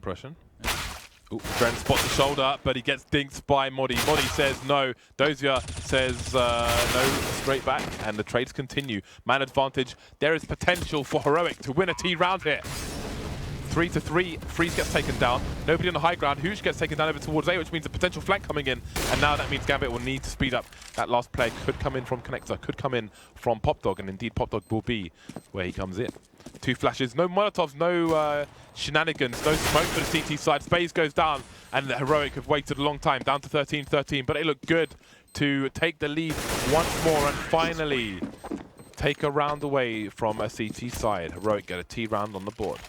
impression. Ooh, AdreN spots the shoulder, but he gets dinked by MODDII. MODDII says no. Dosia says no, straight back, and the trades continue. Man advantage. There is potential for Heroic to win a T round here. 3-3. Friis gets taken down. Nobody on the high ground. hooch gets taken down over towards A, which means a potential flank coming in. And now that means GAMBIT will need to speed up. That last player could come in from Connector, could come in from Popdog, and indeed Popdog will be where he comes in. 2 flashes, no Molotovs, no shenanigans, no smoke for the CT side. Spaze goes down, and the Heroic have waited a long time, down to 13-13, but it looked good to take the lead once more and finally take a round away from a CT side. Heroic get a T round on the board.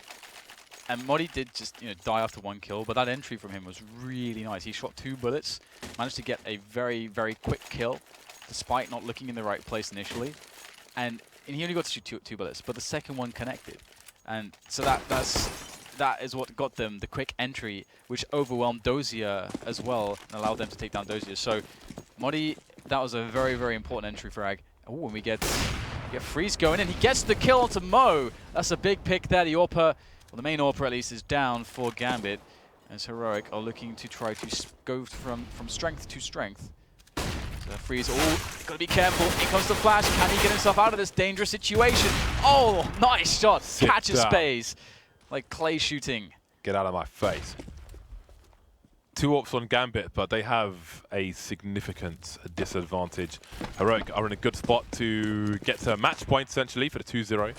And MODDII did just die after 1 kill, but that entry from him was really nice. He shot 2 bullets, managed to get a very, very quick kill, despite not looking in the right place initially. And he only got to shoot two bullets, but the second one connected. And so that is what got them the quick entry, which overwhelmed Dosia as well and allowed them to take down Dosia. So MODDII, that was a very, very important entry for Ag. Oh, and we get Friis going in. He gets the kill onto Mo. That's a big pick there. The AWPer, well, the main AWPer at least, is down for GAMBIT, as Heroic are looking to try to go from strength to strength. So Friis, gotta be careful. In comes the flash. Can he get himself out of this dangerous situation? Oh, nice shot. Catches spaze. Like clay shooting. Get out of my face. 2 AWPs on GAMBIT, but they have a significant disadvantage. Heroic are in a good spot to get to match point, essentially, for the 2-0.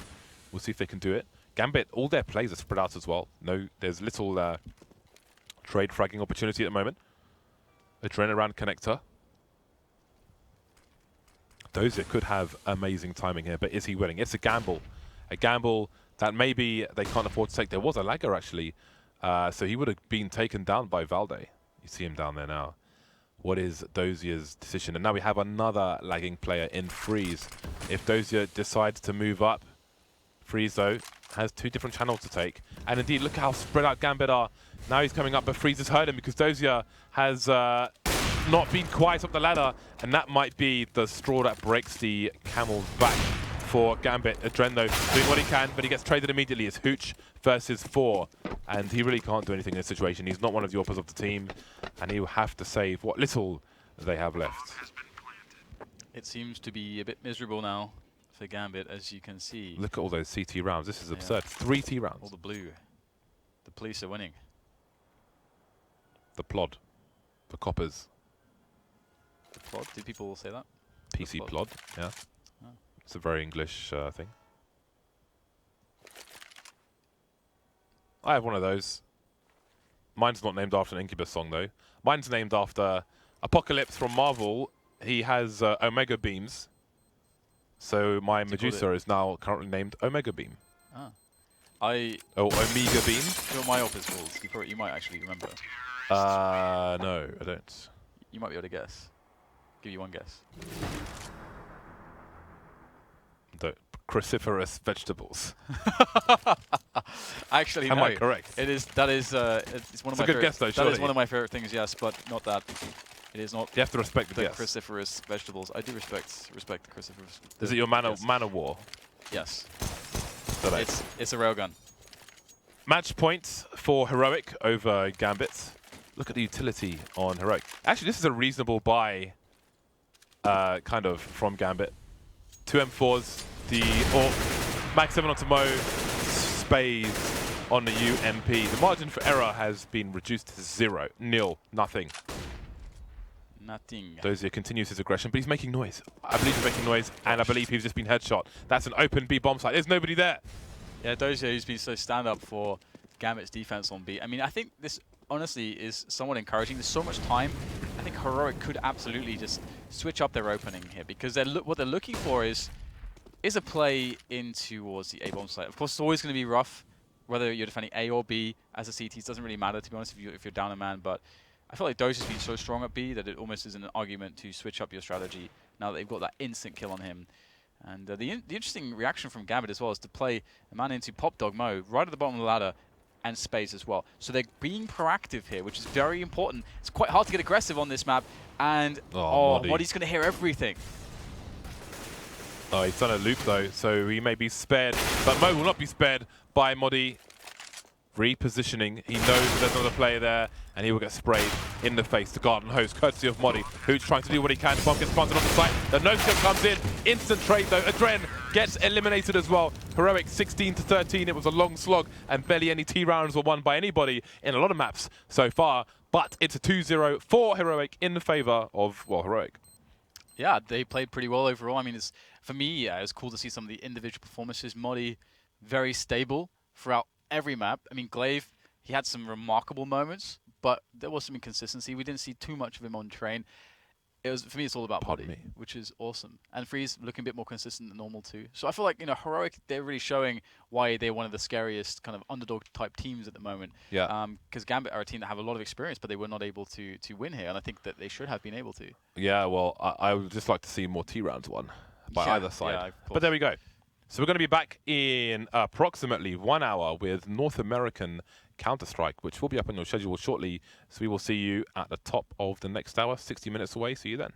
We'll see if they can do it. GAMBIT, all their plays are spread out as well. No, there's little trade fragging opportunity at the moment. AdreN around Connector. Dosia could have amazing timing here, but is he winning? It's a gamble. A gamble that maybe they can't afford to take. There was a lagger, actually. So he would have been taken down by Valde. You see him down there now. What is Dosia's decision? And now we have another lagging player in Friis. If Dosia decides to move up, Friis, though, has 2 different channels to take. And indeed, look how spread out GAMBIT are. Now he's coming up, but Friis has heard him because Dosia has not been quite up the ladder. And that might be the straw that breaks the camel's back for GAMBIT. AdreN, though, doing what he can, but he gets traded immediately. It's hooch versus 4. And he really can't do anything in this situation. He's not one of the AWPers of the team. And he will have to save what little they have left. It seems to be a bit miserable now for GAMBIT, as you can see. Look at all those CT rounds. This is absurd. 3 T rounds. All the blue. The police are winning. The plod. The coppers. The plod? Did people say that? PC plod, yeah. Oh. It's a very English thing. I have one of those. Mine's not named after an Incubus song, though. Mine's named after Apocalypse from Marvel. He has Omega beams. So my Medusa is now currently named Omega Beam. Ah. Omega Beam? You know what my AWP is called? You might actually remember. No, I don't. You might be able to guess. Give you one guess. The cruciferous vegetables. Actually, Am no. I correct? It is. That is. It's one of my. It's a good guess, though. That is one of my favorite things. Yes, but not that. It is not. You have to respect the guess. Cruciferous vegetables. I do respect the cruciferous. Is it your man of war? Yes. So it's a railgun. Match points for Heroic over GAMBIT. Look at the utility on Heroic. Actually, this is a reasonable buy, kind of, from GAMBIT. 2 M4s, the AWP, Mag 7 onto Mo, spaze on the UMP. The margin for error has been reduced to 0, nil, nothing. Nothing. Dosia continues his aggression, but he's making noise. I believe he's making noise, and I believe he's just been headshot. That's an open B bomb site. There's nobody there. Yeah, Dosia, who's been so stand-up for GAMBIT's defense on B. I mean, I think this, honestly, is somewhat encouraging. There's so much time. I think Heroic could absolutely just switch up their opening here, because what they're looking for is a play in towards the A-bomb site. Of course, it's always going to be rough, whether you're defending A or B. As a CT, it doesn't really matter, to be honest, if you're down a man, but I feel like Dosia's been so strong at B that it almost is an argument to switch up your strategy now that they've got that instant kill on him. And the interesting reaction from GAMBIT as well is to play a man into Popdog Mo right at the bottom of the ladder and space as well. So they're being proactive here, which is very important. It's quite hard to get aggressive on this map, and MODDII's going to hear everything. Oh, he's done a loop though, so he may be spared, but Mo will not be spared by MODDII. repositioning. He knows that there's another player there, and he will get sprayed in the face. The garden hose, courtesy of MODDII, who's trying to do what he can. Bomb gets planted on the site. The no-kill comes in. Instant trade, though. AdreN gets eliminated as well. Heroic 16-13. It was a long slog, and barely any T rounds were won by anybody in a lot of maps so far. But it's a 2-0 for Heroic in the favor of, well, Heroic. Yeah, they played pretty well overall. I mean, for me, it was cool to see some of the individual performances. MODDII, very stable throughout every map. I mean, Glaive, he had some remarkable moments, but there was some inconsistency. We didn't see too much of him on train. For me, it's all about MODDII, which is awesome. And Friis looking a bit more consistent than normal too. So I feel like, Heroic, they're really showing why they're one of the scariest kind of underdog type teams at the moment. Yeah. Because GAMBIT are a team that have a lot of experience, but they were not able to win here. And I think that they should have been able to. Yeah, well, I would just like to see more T rounds won by either side. Yeah, but there we go. So we're going to be back in approximately 1 hour with North American Counter-Strike, which will be up on your schedule shortly. So we will see you at the top of the next hour, 60 minutes away. See you then.